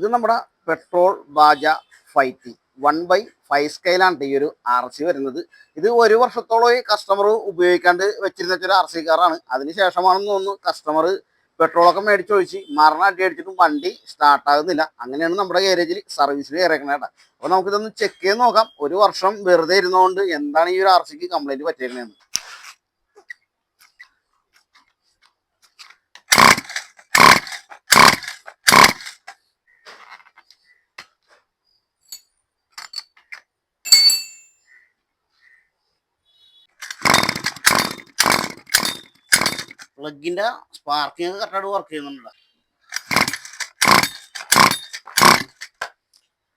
ഇത് നമ്മുടെ petrol baaja 5T 1/5 സ്കെയിലാണ് ഈ ഒരു RC വരുന്നത്. ഇത് ഒരു വർഷത്തോളം കസ്റ്റമർ ഉപയോഗിക്കാണ്ട് വെച്ചിരുന്ന ഒരു RC കാറാണ്. അതിനുശേഷമാണെന്ന് തോന്നുന്നു കസ്റ്റമർ പെട്രോളൊക്കെ മേടിച്ചൊഴിച്ച് മരണ അടി അടിച്ചിട്ടും വണ്ടി സ്റ്റാർട്ടാകുന്നില്ല. അങ്ങനെയാണ് നമ്മുടെ ഗാരേജിൽ സർവീസിൽ ഇറങ്ങണേ കേട്ടോ. അപ്പോൾ നമുക്കിതൊന്ന് ചെക്ക് ചെയ്ത് നോക്കാം. ഒരു വർഷം വെറുതെ ഇരുന്നുകൊണ്ട് എന്താണ് ഈ ഒരു RCക്ക് കംപ്ലൈൻറ്റ് പറ്റിയിരുന്നതെന്ന്. പ്ലഗിൻ്റെ സ്പാർക്കിങ് കറക്റ്റായിട്ട് വർക്ക് ചെയ്യുന്നുണ്ട്.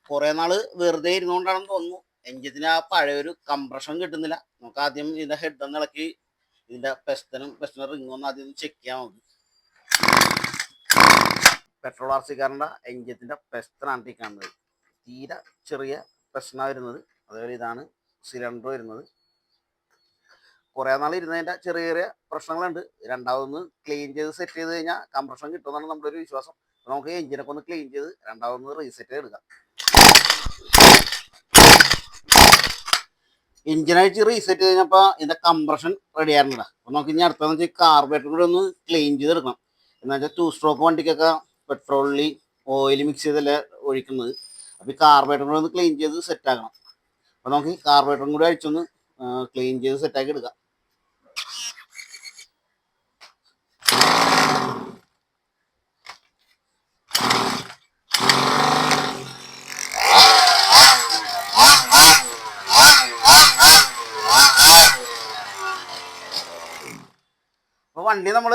കുറേ നാൾ വെറുതെ ഇരുന്നുകൊണ്ടാണെന്ന് തോന്നുന്നു എഞ്ചിന് ആ പഴയൊരു കംപ്രഷൻ കിട്ടുന്നില്ല. നമുക്ക് ആദ്യം ഇതിൻ്റെ ഹെഡ് ഒന്ന് ഇളക്കി ഇതിൻ്റെ പെസ്റ്റനും റിങ്ങും ഒന്ന് ആദ്യം ചെക്ക് ചെയ്യാൻ നോക്കി. പെട്രോൾ RC കാറിൻ്റെ എഞ്ചിൻ്റെ പെസ്റ്റനാണ് ഈ കാണുന്നത്. തീരെ ചെറിയ പ്രശ്നമാണ് വരുന്നത്. അതുപോലെ ഇതാണ് സിലിണ്ടർ വരുന്നത്. കുറേ നാൾ ഇരുന്നതിൻ്റെ ചെറിയ ചെറിയ പ്രശ്നങ്ങളുണ്ട്. രണ്ടാമതൊന്ന് ക്ലീൻ ചെയ്ത് സെറ്റ് ചെയ്ത് കഴിഞ്ഞാൽ കംപ്രഷൻ കിട്ടുമെന്നാണ് നമ്മുടെ ഒരു വിശ്വാസം. അപ്പോൾ നമുക്ക് എഞ്ചിനൊക്കെ ഒന്ന് ക്ലീൻ ചെയ്ത് രണ്ടാമതൊന്ന് റീസെറ്റ് ചെയ്തെടുക്കാം. എഞ്ചിനഴിച്ച് റീസെറ്റ് കഴിഞ്ഞപ്പോൾ ഇതിൻ്റെ കംപ്രഷൻ റെഡി ആയിരുന്നില്ല. അപ്പോൾ നമുക്ക് ഇനി അടുത്തതെന്ന് വെച്ചാൽ കാർബറേറ്റർ കൂടെ ഒന്ന് ക്ലീൻ ചെയ്തെടുക്കണം. എന്ന് വെച്ചാൽ 2 സ്ട്രോക്ക് വണ്ടിക്കൊക്കെ പെട്രോളിൽ ഓയിൽ മിക്സ് ചെയ്തല്ലേ ഒഴിക്കുന്നത്. അപ്പോൾ ഈ കാർബറേറ്റർ കൂടെ ഒന്ന് ക്ലീൻ ചെയ്ത് സെറ്റ് ആക്കണം. അപ്പോൾ നമുക്ക് ഈ കാർബറേറ്ററും കൂടെ അഴിച്ചൊന്ന് ക്ലീൻ ചെയ്ത് സെറ്റാക്കി എടുക്കാം. അപ്പോൾ വണ്ടി നമ്മൾ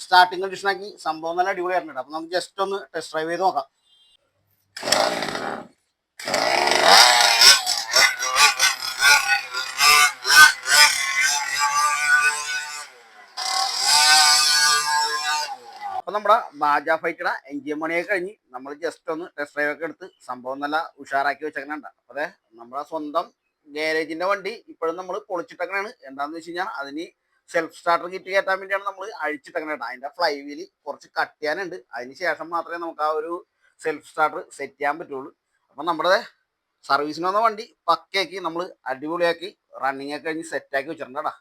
സ്റ്റാർട്ടിങ് കണ്ടീഷനാക്കി സംഭവം നല്ല അടിപൊളിയായിട്ടുണ്ട്. അപ്പോൾ നമുക്ക് ജസ്റ്റ് ഒന്ന് ടെസ്റ്റ് ഡ്രൈവ് ചെയ്ത് നോക്കാം. അപ്പോൾ നമ്മുടെ ബാജ 5Tയുടെ എഞ്ചിൻ പണിയൊക്കെ കഴിഞ്ഞ് നമ്മൾ ജസ്റ്റ് ഒന്ന് ടെസ്റ്റ് ഡ്രൈവ് ഒക്കെ എടുത്ത് സംഭവം നല്ല ഉഷാറാക്കി വെച്ചേക്കണുണ്ട്. അപ്പോൾ അതെ നമ്മുടെ സ്വന്തം ഗാരേജിൻ്റെ വണ്ടി ഇപ്പോഴും നമ്മൾ പൊളിച്ചിട്ടേക്കണാണ്. എന്താണെന്ന് വെച്ച് കഴിഞ്ഞാൽ അതിന് സെൽഫ് സ്റ്റാർട്ടർ കിറ്റ് കയറ്റാൻ വേണ്ടിയാണ് നമ്മൾ അഴിച്ചിട്ടേക്കണേട്ടോ. അതിൻ്റെ ഫ്ലൈ വീല് കുറച്ച് കട്ട് ചെയ്യാനുണ്ട്. അതിന് ശേഷം മാത്രമേ നമുക്ക് ആ ഒരു സെൽഫ് സ്റ്റാർട്ടർ സെറ്റ് ചെയ്യാൻ പറ്റുള്ളൂ. അപ്പം നമ്മുടെ സർവീസിന് വന്ന വണ്ടി പക്കയാക്കി നമ്മൾ അടിപൊളിയാക്കി റണ്ണിങ് ഒക്കെ കഴിഞ്ഞ് സെറ്റാക്കി വെച്ചിട്ടുണ്ടാ.